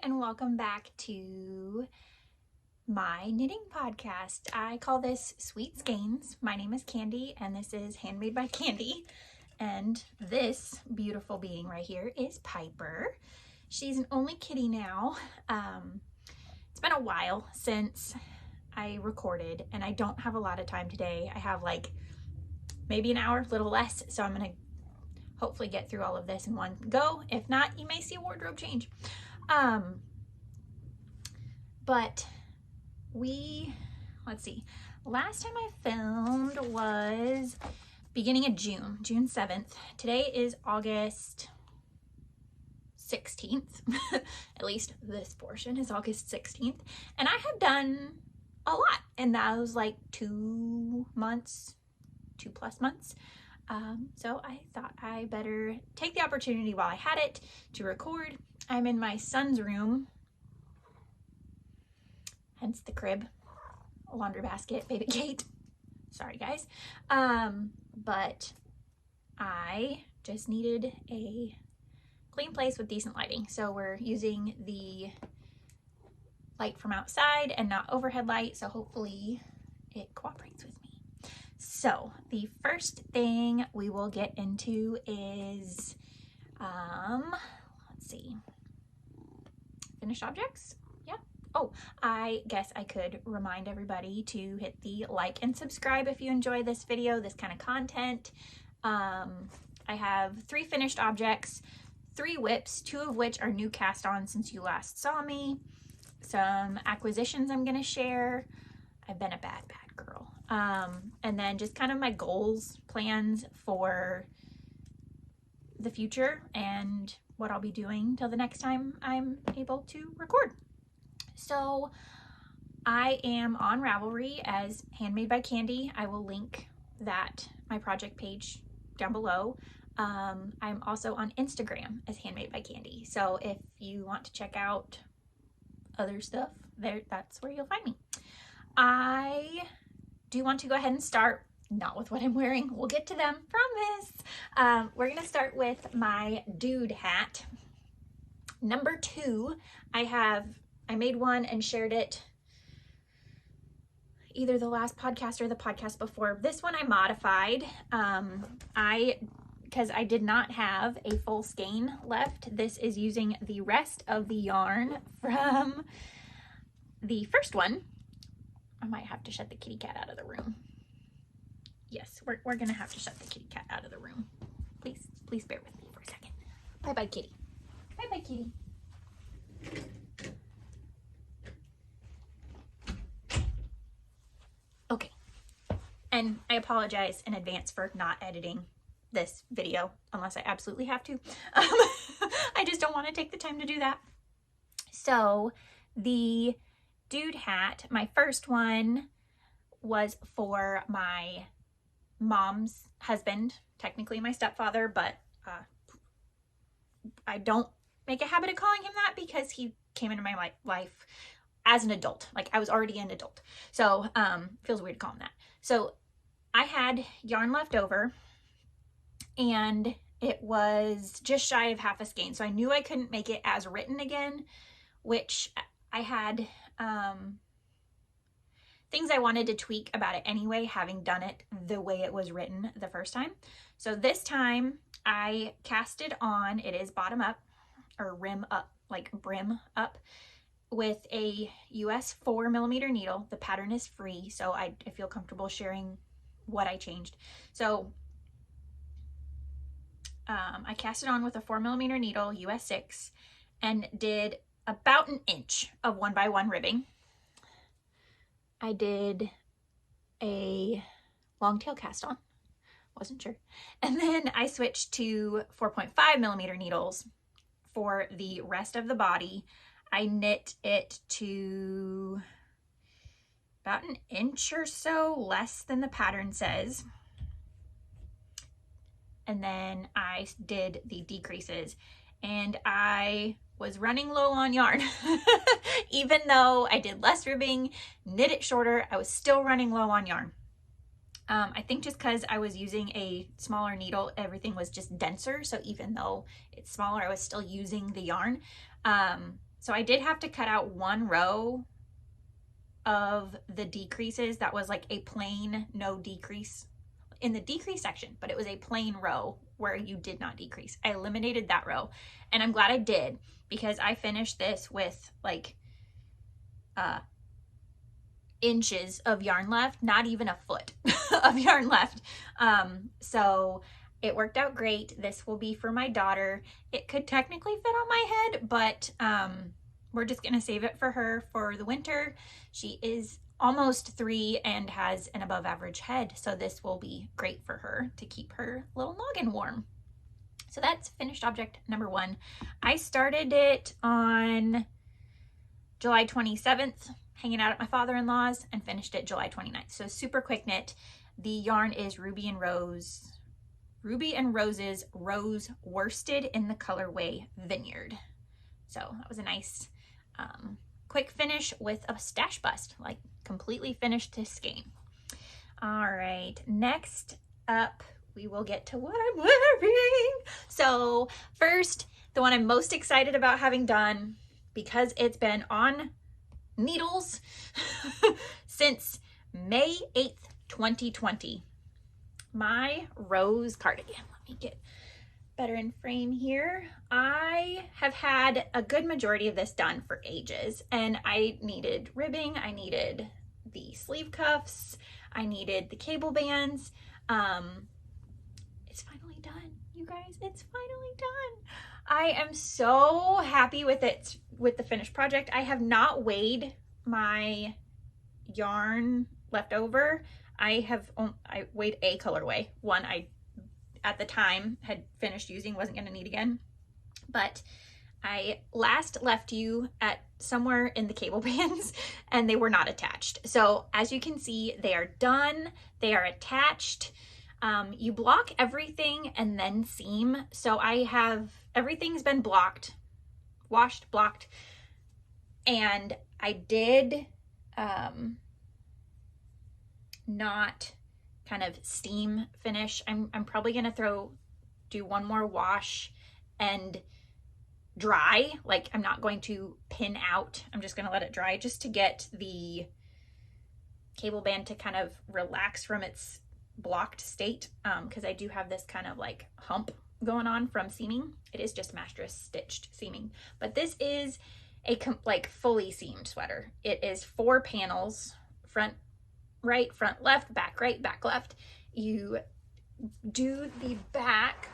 and welcome back to my knitting podcast. I call this Sweet Skeins. My name is Candy and this is Handmade by Candy. And this beautiful being right here is Piper. She's an only kitty now. It's been a while since I recorded and I don't have a lot of time today. I have like maybe an hour, a little less, so I'm gonna hopefully get through all of this in one go. If not, you may see a wardrobe change. But let's see, last time I filmed was beginning of June 7th. Today is August 16th. At least this portion is August 16th. And I have done a lot in those like 2 plus months. So I thought I better take the opportunity while I had it to record. I'm in my son's room, hence the crib, laundry basket, baby gate. Sorry guys. But I just needed a clean place with decent lighting. So we're using the light from outside and not overhead light. So hopefully it cooperates with me. So the first thing we will get into is, let's see, finished objects. Yeah. Oh, I guess I could remind everybody to hit the like and subscribe if you enjoy this video, this kind of content. I have 3 finished objects, 3 whips, 2 of which are new cast on since you last saw me. Some acquisitions I'm going to share. I've been a bad girl. And then just kind of my goals, plans for the future and what I'll be doing till the next time I'm able to record. So I am on Ravelry as Handmade by Candy. I will link that, my project page, down below. I'm also on Instagram as Handmade by Candy. So if you want to check out other stuff, that's where you'll find me. I do want to go ahead and start, not with what I'm wearing. We'll get to them, promise. We're gonna start with my dude hat. Number 2, I made one and shared it either the last podcast or the podcast before. This one I modified. Because I did not have a full skein left. This is using the rest of the yarn from the first one. I might have to shut the kitty cat out of the room. Yes, we're gonna have to shut the kitty cat out of the room. Please bear with me for a second. Bye-bye, kitty. Bye-bye, kitty. Okay, and I apologize in advance for not editing this video unless I absolutely have to. I just don't want to take the time to do that. So the dude hat, my first one was for my mom's husband, technically my stepfather, but I don't make a habit of calling him that because he came into my life as an adult. Like I was already an adult. So feels weird to call him that. So I had yarn left over and it was just shy of half a skein. So I knew I couldn't make it as written again, which I had things I wanted to tweak about it anyway, having done it the way it was written the first time. So this time I cast it on, it is bottom up or rim up, like brim up, with a US 4mm needle. The pattern is free, so I feel comfortable sharing what I changed. So I cast it on with a 4mm needle, US 6, and did about an inch of 1x1 ribbing. I did a long tail cast on, wasn't sure. And then I switched to 4.5mm needles for the rest of the body. I knit it to about an inch or so less than the pattern says. And then I did the decreases and I was running low on yarn. Even though I did less ribbing, knit it shorter, I was still running low on yarn. I think just because I was using a smaller needle, everything was just denser. So even though it's smaller, I was still using the yarn. So I did have to cut out one row of the decreases. That was like a plain no decrease in the decrease section, but it was a plain row where you did not decrease. I eliminated that row, and I'm glad I did, because I finished this with like inches of yarn left, not even a foot of yarn left. So it worked out great. This will be for my daughter. It could technically fit on my head, but we're just gonna save it for her for the winter. She is almost 3 and has an above average head, so this will be great for her to keep her little noggin warm. So that's finished object number 1. I started it on July 27th, hanging out at my father-in-law's, and finished it July 29th. So super quick knit. The yarn is Ruby and Roses Rose Worsted in the colorway Vineyard. So that was a nice quick finish with a stash bust, like completely finished to skein. All right, next up we will get to what I'm wearing. So first, the one I'm most excited about having done, because it's been on needles since May 8th, 2020. My rose cardigan. Let me get better in frame here. I have had a good majority of this done for ages, and I needed ribbing, I needed the sleeve cuffs, I needed the cable bands. It's finally done, you guys. It's finally done. I am so happy with it, with the finished project. I have not weighed my yarn left over. I weighed a colorway. One I, at the time, had finished using, wasn't going to need again. But I last left you at somewhere in the cable bands, and they were not attached. So as you can see, they are done. They are attached. You block everything and then seam. So everything's been blocked, washed, blocked, and I did not kind of steam finish. I'm probably gonna do one more wash and dry. Like, I'm not going to pin out. I'm just gonna let it dry just to get the cable band to kind of relax from its blocked state, because I do have this kind of like hump going on from seaming. It is just mattress stitched seaming, but this is a like fully seamed sweater. It is 4 panels, front right, front left, back right, back left. You do the back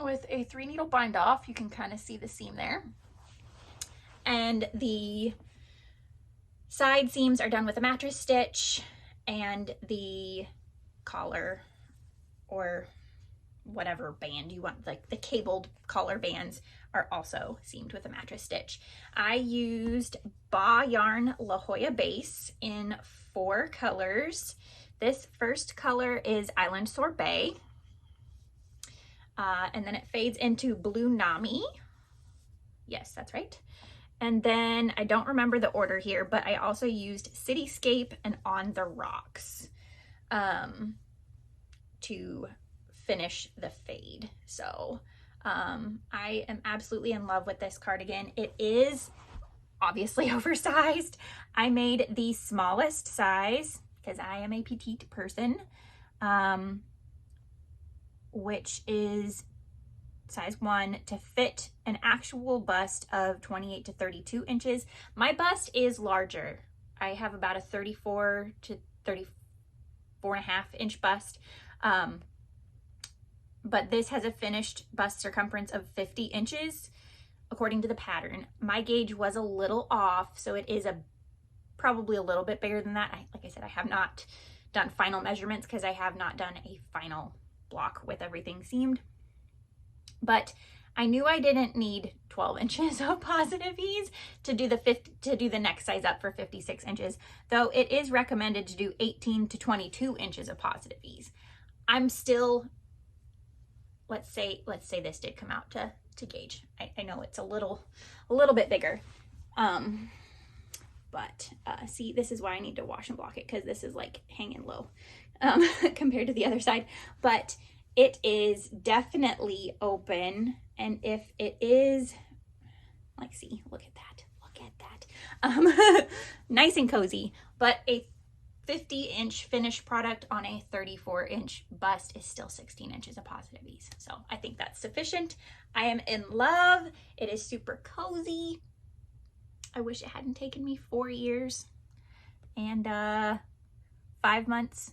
with a 3 needle bind off. You can kind of see the seam there, and the side seams are done with a mattress stitch, and the collar or whatever band you want, like the cabled collar bands, are also seamed with a mattress stitch. I used Baah yarn La Jolla base in 4 colors. This first color is Island Sorbet, and then it fades into Blue Nami. Yes, that's right. And then I don't remember the order here, but I also used Cityscape and On the Rocks to finish the fade. So I am absolutely in love with this cardigan. It is obviously oversized. I made the smallest size because I am a petite person, which is size 1, to fit an actual bust of 28 to 32 inches. My bust is larger. I have about a 34 to 34.5 inch bust. But this has a finished bust circumference of 50 inches according to the pattern. My gauge was a little off, so it is probably a little bit bigger than that. Like I said, I have not done final measurements because I have not done a final block with everything seamed. But I knew I didn't need 12 inches of positive ease to do the next size up for 56 inches, though it is recommended to do 18 to 22 inches of positive ease. I'm still, let's say this did come out to gauge. I know it's a little bit bigger, but see, this is why I need to wash and block it, because this is like hanging low compared to the other side. But it is definitely open, and if it is, like, see, look at that, Nice and cozy, but a 50-inch finished product on a 34-inch bust is still 16 inches of positive ease. So I think that's sufficient. I am in love. It is super cozy. I wish it hadn't taken me 4 years and 5 months,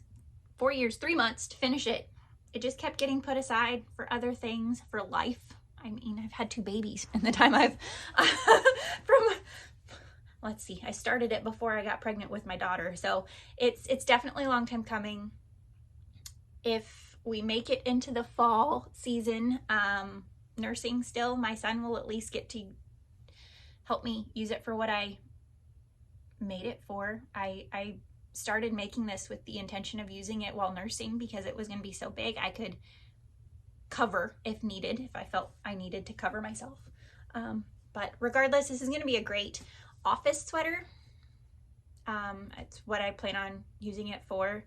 4 years, 3 months to finish it. It just kept getting put aside for other things, for life. I mean, I've had 2 babies in the time I've, let's see, I started it before I got pregnant with my daughter. So it's definitely a long time coming. If we make it into the fall season, nursing still, my son will at least get to help me use it for what I made it for. I started making this with the intention of using it while nursing because it was going to be so big I could cover if needed, if I felt I needed to cover myself. But regardless, this is going to be a great office sweater. It's what I plan on using it for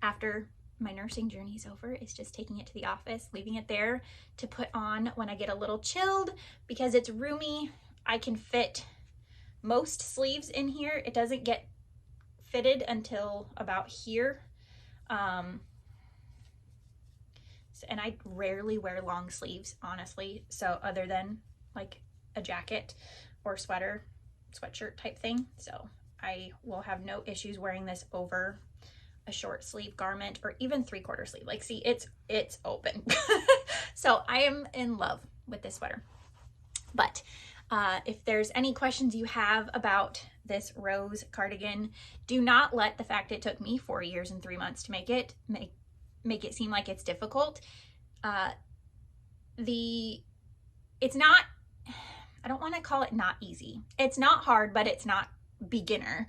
after my nursing journey is over, is just taking it to the office, leaving it there to put on when I get a little chilled because it's roomy. I can fit most sleeves in here. It doesn't get fitted until about here. And I rarely wear long sleeves, honestly. So other than like a jacket or sweater, sweatshirt type thing. So I will have no issues wearing this over a short sleeve garment or even 3/4 sleeve. Like, see, it's open. So I am in love with this sweater. But if there's any questions you have about this rose cardigan, do not let the fact it took me 4 years and 3 months to make it seem like it's difficult. It's not, I don't want to call it not easy. It's not hard, but it's not beginner.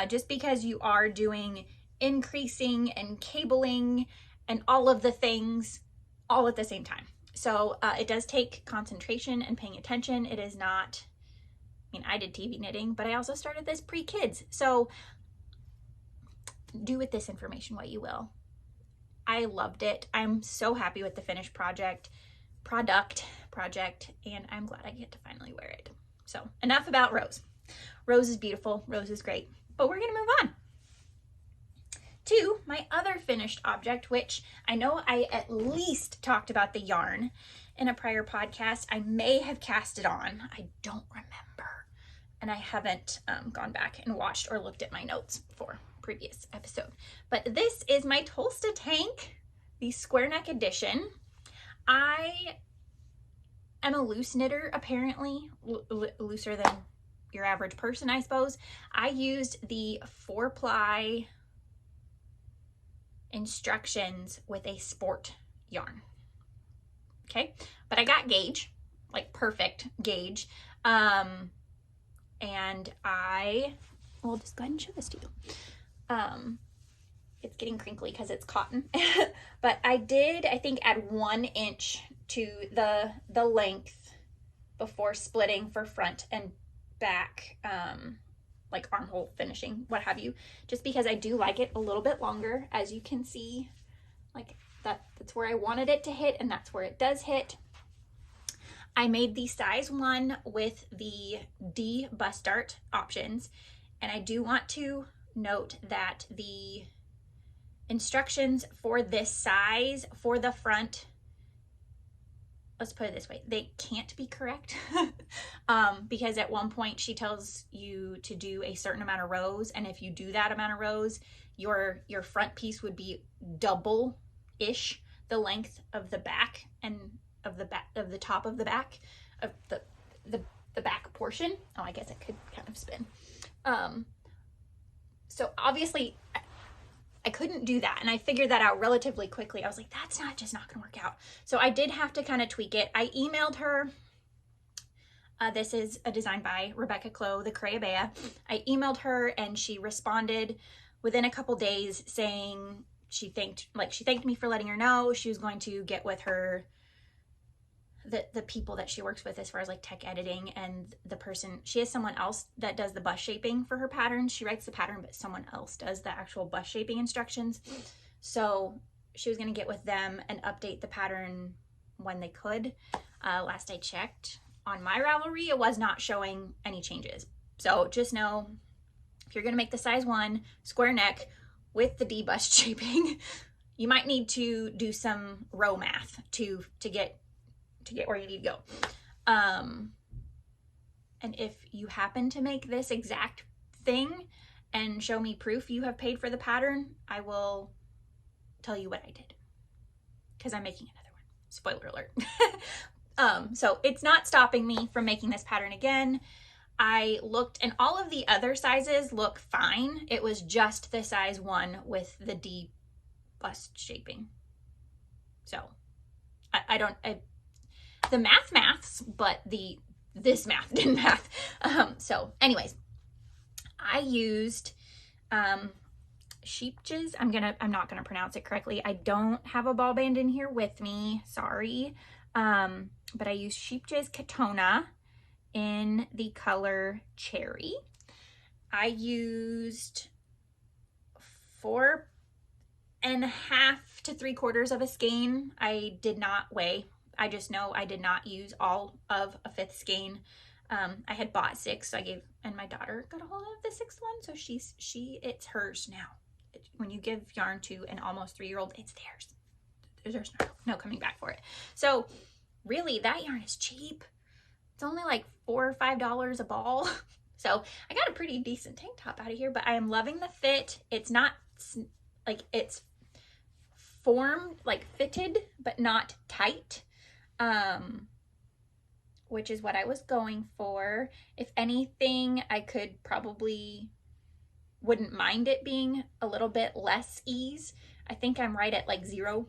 Just because you are doing increasing and cabling and all of the things all at the same time. So it does take concentration and paying attention. It is not, I mean, I did TV knitting, but I also started this pre-kids. So do with this information what you will. I loved it. I'm so happy with the finished project, and I'm glad I get to finally wear it. So enough about Rose. Rose is beautiful. Rose is great. But we're going to move on to my other finished object, which I know I at least talked about the yarn in a prior podcast. I may have cast it on. I don't remember. And I haven't gone back and watched or looked at my notes for previous episode. But this is my Tolsta tank, the square neck edition. I am a loose knitter, apparently, looser than your average person, I suppose. I used the 4-ply instructions with a sport yarn. Okay, but I got gauge, like perfect gauge. And I will just go ahead and show this to you. It's getting crinkly because it's cotton, but I did, I think, add 1 inch to the length before splitting for front and back, like armhole finishing, what have you, just because I do like it a little bit longer. As you can see, like that's where I wanted it to hit, and that's where it does hit. I made the size 1 with the D bust dart options, and I do want to note that the instructions for this size for the front, let's put it this way, they can't be correct. Because at one point she tells you to do a certain amount of rows, and if you do that amount of rows, your front piece would be double-ish the length of the back and of the top of the back of the back portion. Oh, I guess it could kind of spin. So obviously I couldn't do that, and I figured that out relatively quickly. I was like, that's just not gonna work out. So I did have to kind of tweak it. I emailed her. This is a design by Rebecca Clow, the Baah. I emailed her, and she responded within a couple days saying she thanked me for letting her know. She was going to get with her the people that she works with as far as like tech editing, and the person, she has someone else that does the bust shaping for her patterns. She writes the pattern, but someone else does the actual bust shaping instructions. So she was going to get with them and update the pattern when they could. Last I checked on my Ravelry, it was not showing any changes, So just know, if you're gonna make the size 1 square neck with the D bust shaping, you might need to do some row math to get where you need to go. And if you happen to make this exact thing and show me proof you have paid for the pattern, I will tell you what I did, because I'm making another one. Spoiler alert. So it's not stopping me from making this pattern again. I looked, and all of the other sizes look fine. It was just the size 1 with the D bust shaping. So the maths, but this math didn't math. So anyways, I used Scheepjes. I'm not gonna pronounce it correctly. I don't have a ball band in here with me, sorry. But I used Scheepjes Catona in the color Cherry. I used 4.5 to 3/4 of a skein. I did not weigh. I just know I did not use all of a 5th skein. I had bought 6, so I gave, and my daughter got a hold of the 6th one, so it's hers now. When you give yarn to an almost 3-year-old, it's theirs. There's no coming back for it. So really, that yarn is cheap. It's only like $4 or $5 a ball. So I got a pretty decent tank top out of here, but I am loving the fit. It's not like, it's formed, like fitted, but not tight. Which is what I was going for. If anything, I could probably, wouldn't mind it being a little bit less ease. I think I'm right at like 0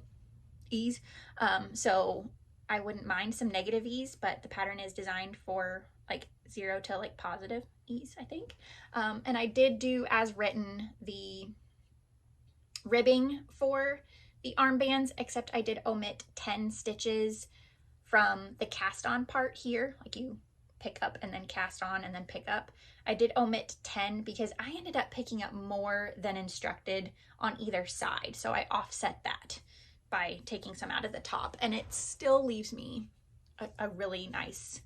ease. So I wouldn't mind some negative ease, but the pattern is designed for like 0 to like positive ease, I think. And I did do, as written, the ribbing for the armbands, except I did omit 10 stitches from the cast on part here. Like you pick up and then cast on and then pick up. I did omit 10 because I ended up picking up more than instructed on either side. So I offset that by taking some out of the top, and it still leaves me a really nice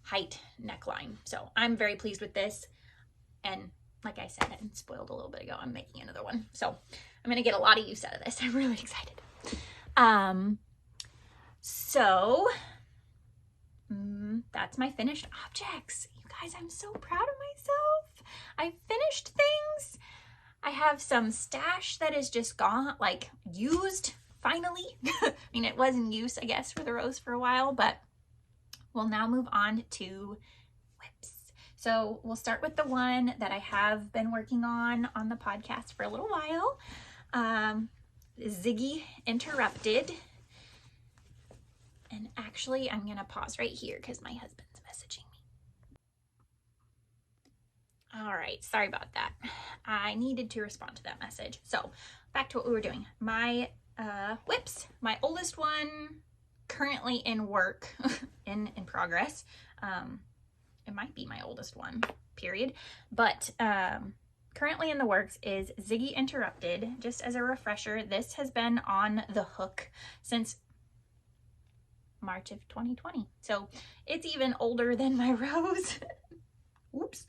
height neckline. So I'm very pleased with this. And like I said, and spoiled a little bit ago, I'm making another one. So I'm gonna get a lot of use out of this. I'm really excited. So that's my finished objects. You guys, I'm so proud of myself. I finished things. I have some stash that is just gone, like used finally. I mean, it was in use, I guess, for the rose for a while, but we'll now move on to whips. So we'll start with the one that I have been working on the podcast for a little while. Ziggy Interrupted. And actually, I'm going to pause right here because my husband's messaging me. All right, sorry about that. I needed to respond to that message. So back to what we were doing. My whips, my oldest one, currently in work, in progress. It might be my oldest one, period. But currently in the works is Ziggy Interrupted. Just as a refresher, this has been on the hook since March of 2020. So it's even older than my rose. Whoops.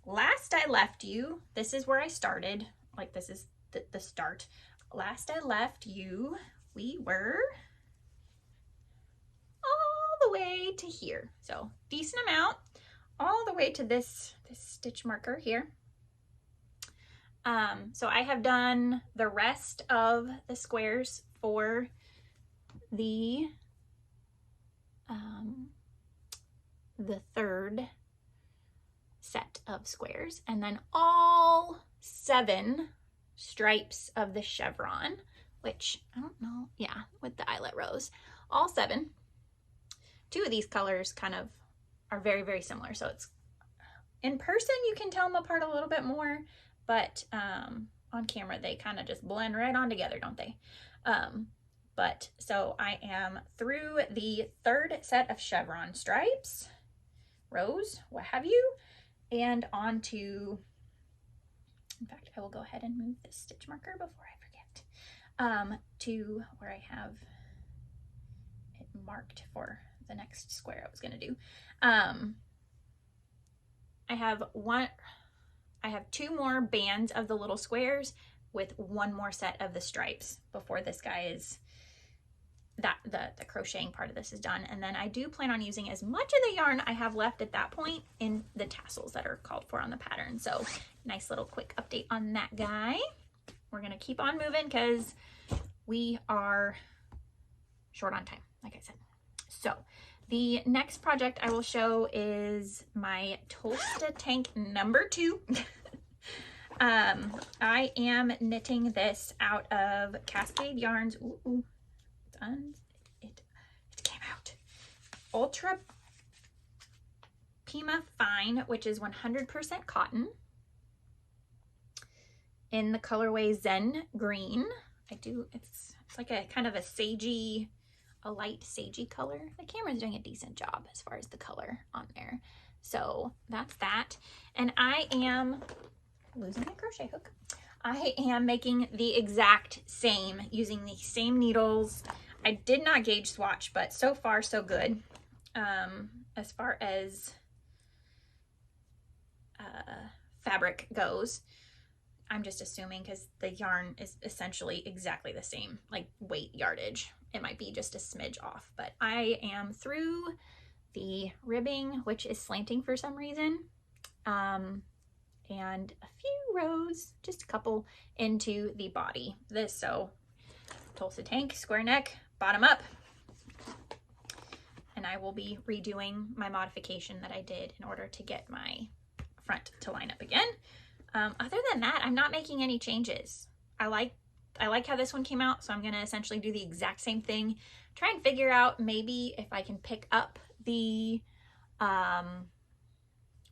Last I left you, this is where I started. Like, this is the start. Last I left you, we were all the way to here. So decent amount, all the way to this stitch marker here. So I have done the rest of the squares for the third set of squares, and then all 7 stripes of the chevron, which I don't know, yeah, with the eyelet rose, all 7. 2 of these colors kind of are very, very similar, so it's, in person you can tell them apart a little bit more, but on camera they kind of just blend right on together, don't they? But so I am through the 3rd set of chevron stripes, rose, what have you, and on to, in fact, I will go ahead and move this stitch marker before I forget, to where I have it marked for the next square I was going to do. I have two more bands of the little squares with one more set of the stripes before this guy is, the crocheting part of this is done. And then I do plan on using as much of the yarn I have left at that point in the tassels that are called for on the pattern. So nice little quick update on that guy. We're gonna keep on moving because we are short on time, like I said. So the next project I will show is my Tolsta tank number 2. I am knitting this out of Cascade Yarns. Ooh, it came out. Ultra Pima Fine, which is 100% cotton, in the colorway Zen Green. It's like a kind of a sagey, a light sagey color. The camera's doing a decent job as far as the color on there. So that's that. And I am losing my crochet hook. I am making the exact same, using the same needles. I did not gauge swatch, but so far so good. As far as fabric goes, I'm just assuming because the yarn is essentially exactly the same, like weight yardage. It might be just a smidge off, but I am through the ribbing, which is slanting for some reason. And a few rows, just a couple, into the body. So Tolsta tank, square neck, bottom up. And I will be redoing my modification that I did in order to get my front to line up again. Other than that, I'm not making any changes. I like how this one came out, so I'm gonna essentially do the exact same thing. Try and figure out maybe if I can pick up the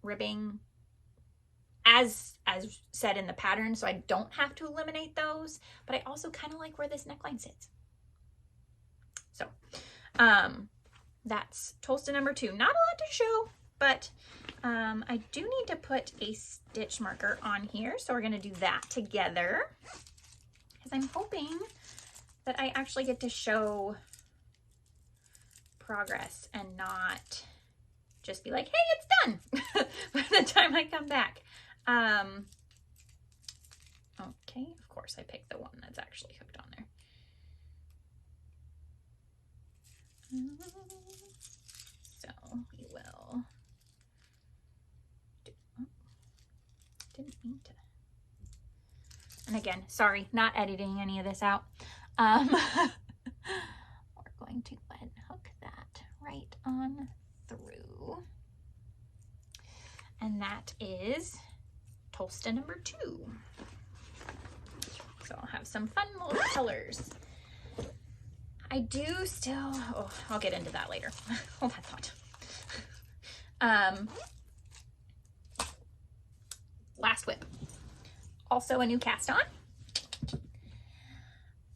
ribbing as said in the pattern, so I don't have to eliminate those, but I also kind of like where this neckline sits. So that's Tolsta number 2. Not a lot to show, but I do need to put a stitch marker on here, so we're gonna do that together because I'm hoping that I actually get to show progress and not just be like, hey, it's done by the time I come back. Okay, of course I picked the one that's actually hooked on there. So we will didn't mean to. And again, sorry, not editing any of this out. We're going to go ahead and hook that right on through. And that is Tolsta number 2. So I'll have some fun little colors. I do still, oh, I'll get into that later. Hold that thought. Last whip. Also a new cast on.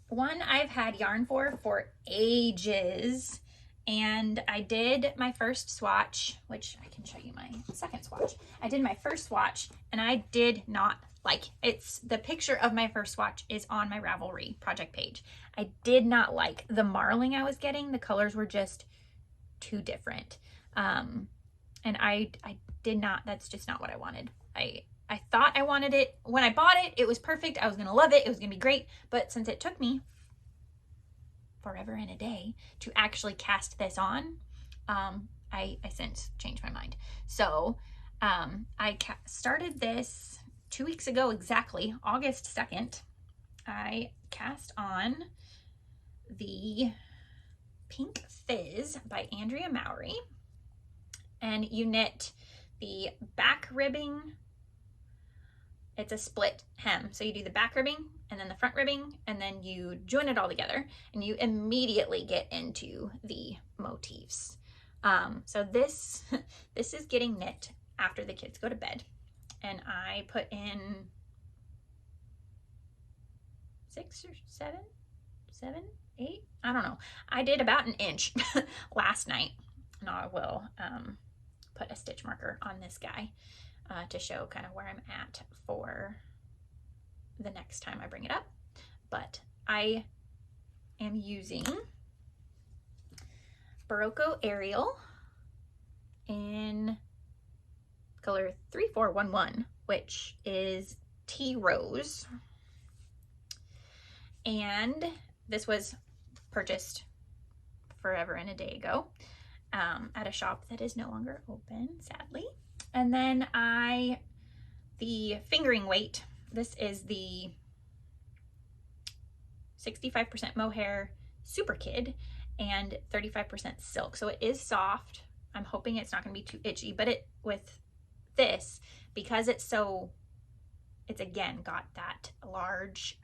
One I've had yarn for ages. And I did my first swatch, which I can show you my second swatch. I did my first swatch and I did not like, the picture of my first swatch is on my Ravelry project page. I did not like the marling I was getting. The colors were just too different. And I did not, that's just not what I wanted. I thought I wanted it. When I bought it, it was perfect. I was gonna love it. It was gonna be great. But since it took me forever and a day to actually cast this on, I since changed my mind. So I started this 2 weeks ago exactly, August 2nd. I cast on the Pink Fizz by Andrea Mowry, and you knit the back ribbing. It's a split hem, so you do the back ribbing and then the front ribbing, and then you join it all together and you immediately get into the motifs. So this is getting knit after the kids go to bed, and I put in 6 or 7, 8, I don't know. I did about an inch last night, and I will put a stitch marker on this guy to show kind of where I'm at for the next time I bring it up. But I am using Barocco Ariel in color 3411, which is Tea Rose. And this was purchased forever and a day ago at a shop that is no longer open, sadly. And then the fingering weight, this is the 65% mohair Super Kid and 35% silk. So it is soft. I'm hoping it's not going to be too itchy, but with this, because it's again got that large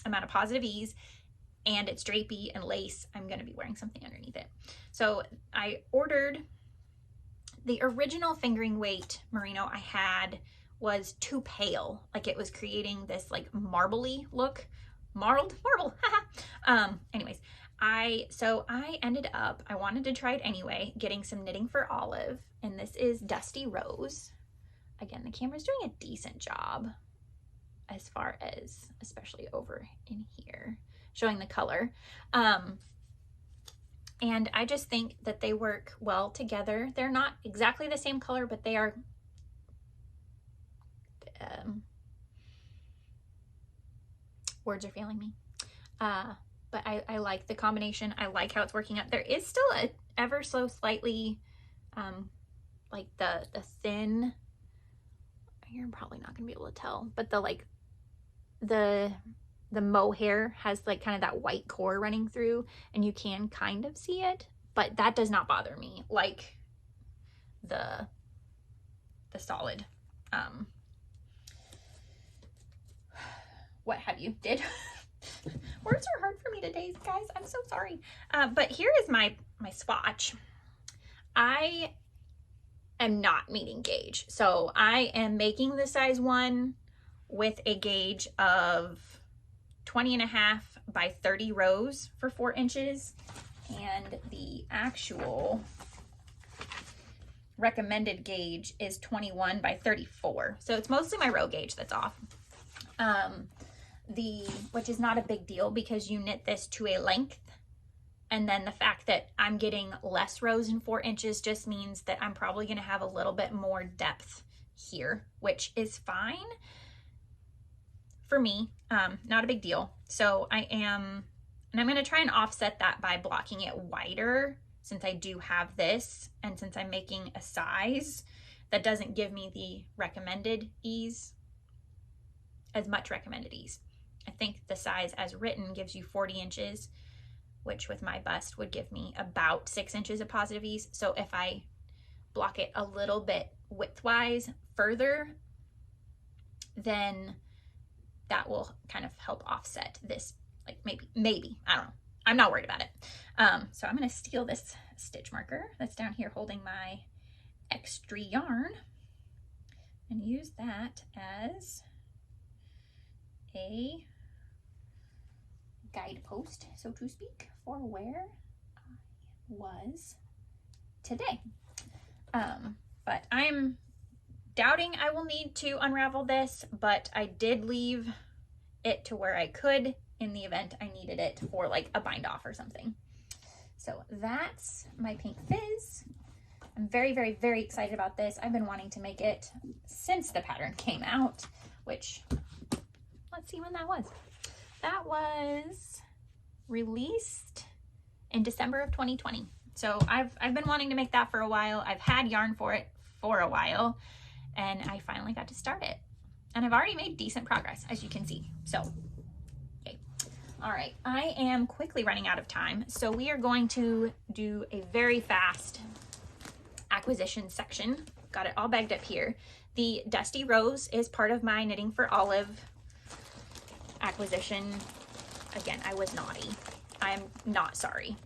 amount of positive ease, and it's drapey and lace, I'm going to be wearing something underneath it. So I ordered the original fingering weight merino I had was too pale. Like it was creating this like marbly look. Marbled? Marble. Anyways, I ended up, I wanted to try it anyway, getting some Knitting for Olive, and this is Dusty Rose. Again, the camera's doing a decent job as far as, especially over in here, showing the color. And I just think that they work well together. They're not exactly the same color, but they are words are failing me. But I like the combination. I like how it's working out. There is still a ever so slightly like the thin, you're probably not gonna be able to tell, but the mohair has like kind of that white core running through, and you can kind of see it, but that does not bother me like the solid what have you did. Words are hard for me today, guys. I'm so sorry. But here is my swatch. I am not meeting gauge. So I am making the size 1 with a gauge of 20.5 by 30 rows for 4 inches. And the actual recommended gauge is 21 by 34. So it's mostly my row gauge that's off. Which is not a big deal because you knit this to a length, and then the fact that I'm getting less rows in 4 inches just means that I'm probably going to have a little bit more depth here, which is fine for me. Not a big deal. So I'm going to try and offset that by blocking it wider, since I do have this, and since I'm making a size that doesn't give me the recommended ease, as much recommended ease. I think the size as written gives you 40 inches, which with my bust would give me about 6 inches of positive ease. So if I block it a little bit widthwise further, then that will kind of help offset this, like maybe, I don't know. I'm not worried about it. So I'm going to steal this stitch marker that's down here holding my extra yarn and use that as a guidepost, so to speak, for where I was today. But I'm doubting I will need to unravel this, but I did leave it to where I could in the event I needed it for like a bind off or something. So that's my Pink Fizz. I'm very, very, very excited about this. I've been wanting to make it since the pattern came out, which, let's see when that was. That was released in December of 2020. So I've been wanting to make that for a while. I've had yarn for it for a while, and I finally got to start it. And I've already made decent progress, as you can see. So, okay. All right, I am quickly running out of time. So we are going to do a very fast acquisition section. Got it all bagged up here. The Dusty Rose is part of my Knitting for Olive acquisition. Again, I was naughty. I'm not sorry.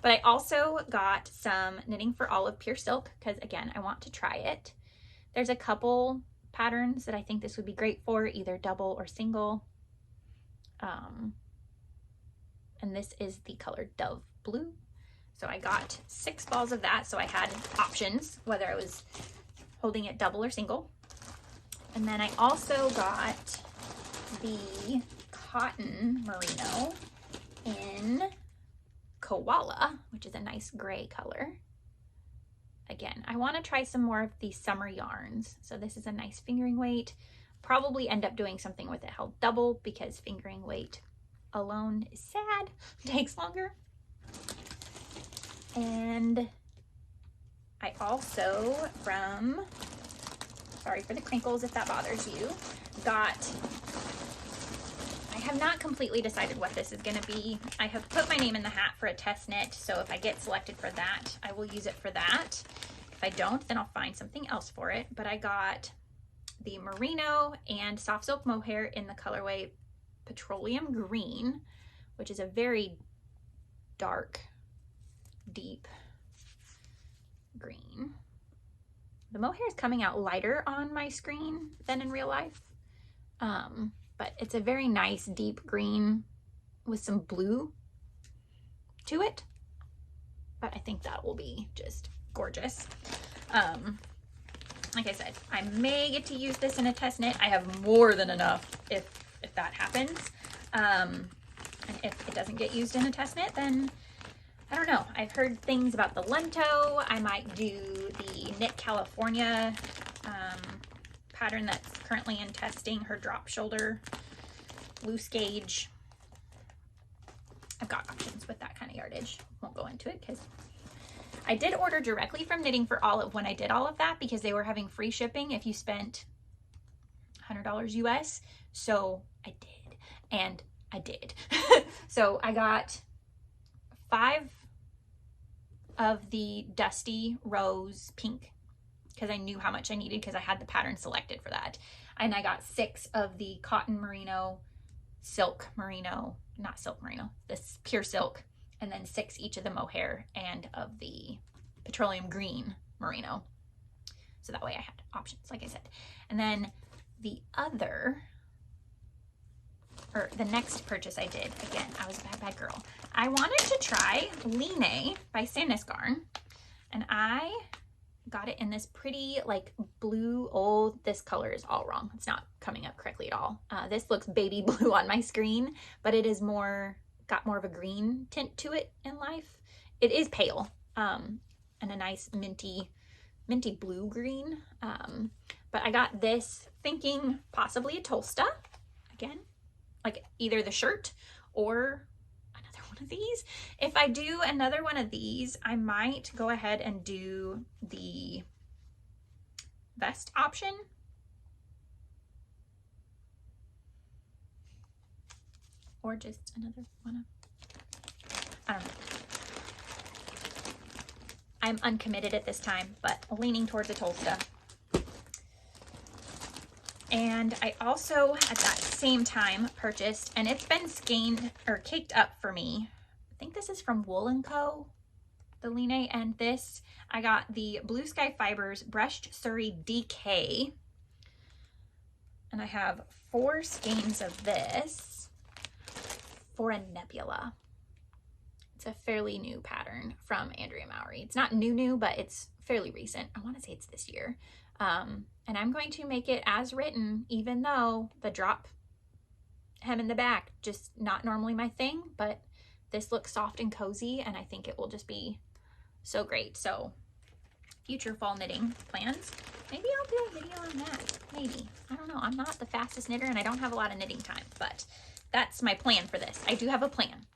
But I also got some Knitting for Olive Pure Silk because, again, I want to try it. There's a couple patterns that I think this would be great for, either double or single. And this is the color Dove Blue. So I got 6 balls of that, so I had options, whether I was holding it double or single. And then I also got the Cotton Merino in Koala, which is a nice gray color. again, I want to try some more of these summer yarns. So this is a nice fingering weight. Probably end up doing something with it held double because fingering weight alone is sad, takes longer. And I also, from, sorry for the crinkles if that bothers you, got, I have not completely decided what this is going to be. I have put my name in the hat for a test knit, so if I get selected for that, I will use it for that. If I don't, then I'll find something else for it. But I got the merino and soft silk mohair in the colorway Petroleum Green, which is a very dark, deep green. The mohair is coming out lighter on my screen than in real life, but it's a very nice deep green with some blue to it. But I think that will be just gorgeous. Like I said, I may get to use this in a test knit. I have more than enough if that happens. And if it doesn't get used in a test knit, then I don't know. I've heard things about the Lento. I might do the Knit California pattern that's currently in testing, her drop shoulder, loose gauge. I've got options with that kind of yardage. Won't go into it because I did order directly from Knitting for Olive when I did all of that because they were having free shipping if you spent $100 US. So I did, and I did. So I got 5 of the Dusty Rose Pink because I knew how much I needed because I had the pattern selected for that. And I got 6 of the Cotton Merino, Silk Merino, not Silk Merino, this Pure Silk, and then 6 each of the mohair and of the Petroleum Green Merino. So that way I had options, like I said. And then the other, or the next purchase I did, again, I was a bad girl. I wanted to try Line by Sandnes Garn, and I got it in this pretty like blue. Oh, this color is all wrong. It's not coming up correctly at all. This looks baby blue on my screen, but it is got more of a green tint to it in life. It is pale, and a nice minty blue green. But I got this thinking possibly a Tolsta, again, like either the shirt or another one of these. If I do another one of these, I might go ahead and do the vest option. Or just another one of, I don't know. I'm uncommitted at this time, but leaning towards a Tolsta. And I also, at that same time, purchased, and it's been skeined or caked up for me. I think this is from Wool & Co., the Line, and this, I got the Blue Sky Fibers Brushed Surrey DK. And I have 4 skeins of this for a nebula. It's a fairly new pattern from Andrea Mowry. It's not new, but it's fairly recent. I want to say it's this year. And I'm going to make it as written, even though the drop hem in the back, just not normally my thing, but this looks soft and cozy, and I think it will just be so great. So future fall knitting plans, maybe I'll do a video on that. Maybe, I don't know. I'm not the fastest knitter and I don't have a lot of knitting time, but that's my plan for this. I do have a plan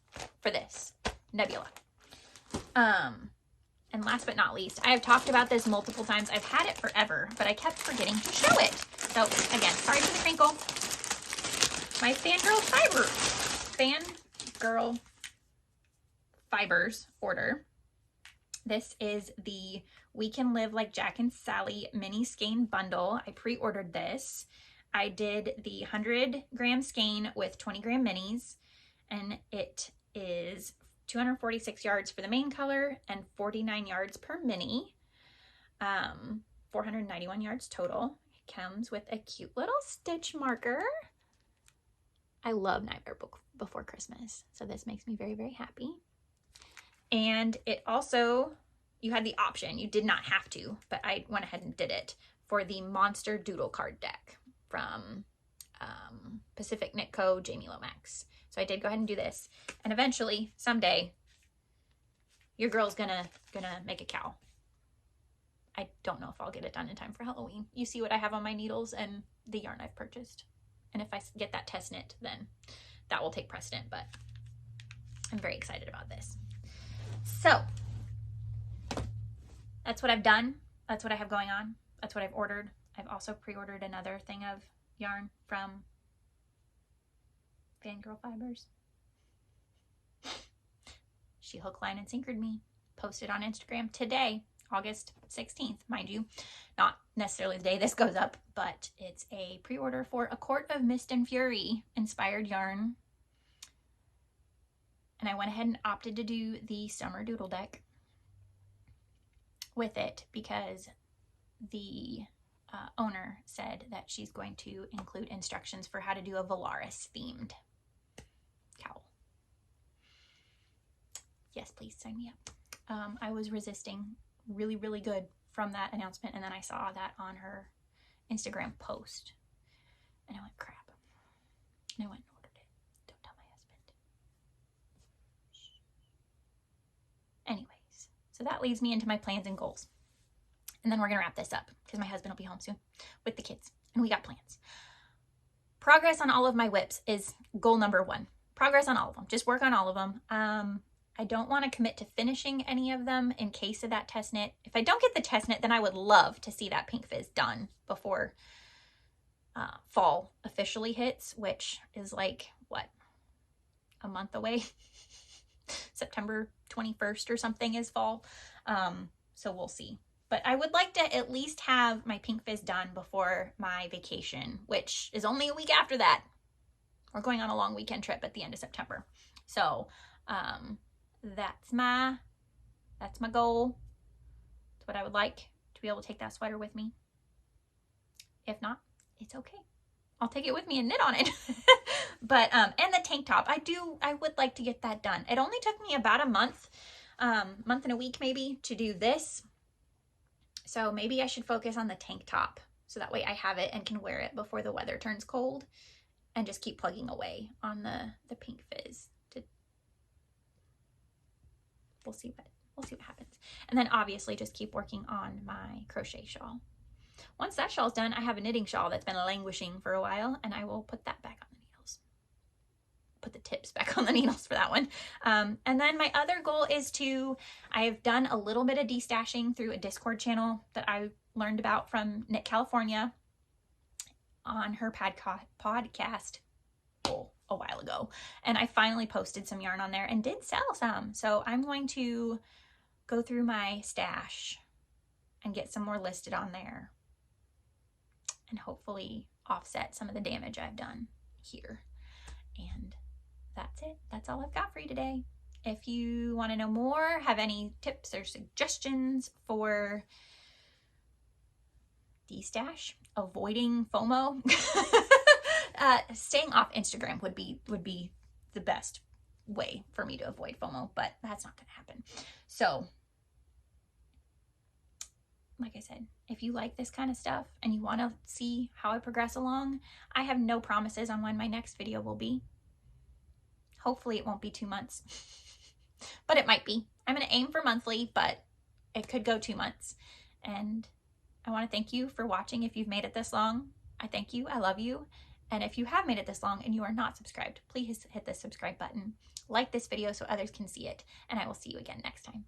for this nebula. And last but not least, I have talked about this multiple times. I've had it forever, but I kept forgetting to show it. So again, sorry for the crinkle. My Fangirl Fibers order. This is the We Can Live Like Jack and Sally mini skein bundle. I pre-ordered this. I did the 100 gram skein with 20 gram minis, and it is 246 yards for the main color and 49 yards per mini, 491 yards total. It comes with a cute little stitch marker. I love Nightmare Before Christmas, so this makes me very, very happy. And it also, you had the option, you did not have to, but I went ahead and did it, for the Monster Doodle card deck from Pacific Knit Co. Jamie Lomax. So I did go ahead and do this, and eventually, someday, your girl's gonna make a cow. I don't know if I'll get it done in time for Halloween. You see what I have on my needles and the yarn I've purchased. And if I get that test knit, then that will take precedent, but I'm very excited about this. So that's what I've done. That's what I have going on. That's what I've ordered. I've also pre-ordered another thing of yarn from Fangirl Fibers. She hook, line, and sinkered me. Posted on Instagram today, August 16th, mind you. Not necessarily the day this goes up, but it's a pre-order for A Court of Mist and Fury inspired yarn. And I went ahead and opted to do the summer doodle deck with it because the owner said that she's going to include instructions for how to do a Valaris themed cowl. Yes, please sign me up. I was resisting really, really good from that announcement, and then I saw that on her Instagram post, and I went, crap. And I went and ordered it. Don't tell my husband. Shh. Anyways, so that leads me into my plans and goals. And then we're going to wrap this up because my husband will be home soon with the kids, and we got plans. Progress on all of my whips is goal number 1. Progress on all of them. Just work on all of them. I don't want to commit to finishing any of them in case of that test knit. If I don't get the test knit, then I would love to see that pink fizz done before fall officially hits, which is like, what, a month away? September 21st or something is fall. So we'll see. But I would like to at least have my pink fizz done before my vacation, which is only a week after that. We're going on a long weekend trip at the end of September. So that's my goal. It's what I would like, to be able to take that sweater with me. If not, it's okay. I'll take it with me and knit on it. But and the tank top, I would like to get that done. It only took me about a month and a week maybe to do this. So maybe I should focus on the tank top so that way I have it and can wear it before the weather turns cold, and just keep plugging away on the pink fizz. We'll see what happens. And then obviously just keep working on my crochet shawl. Once that shawl's done, I have a knitting shawl that's been languishing for a while, and I will put that back on the needles. Put the tips back on the needles for that one. And then my other goal is I've done a little bit of destashing through a Discord channel that I learned about from Knit California on her podcast a while ago, and I finally posted some yarn on there and did sell some. So I'm going to go through my stash and get some more listed on there and hopefully offset some of the damage I've done here. And that's it. That's all I've got for you today. If you want to know more, have any tips or suggestions for destash, avoiding FOMO, staying off Instagram would be the best way for me to avoid FOMO, but that's not going to happen. So, like I said, if you like this kind of stuff and you want to see how I progress along, I have no promises on when my next video will be. Hopefully it won't be 2 months, but it might be. I'm going to aim for monthly, but it could go 2 months. And I want to thank you for watching. If you've made it this long, I thank you. I love you. And if you have made it this long and you are not subscribed, please hit the subscribe button. Like this video so others can see it. And I will see you again next time.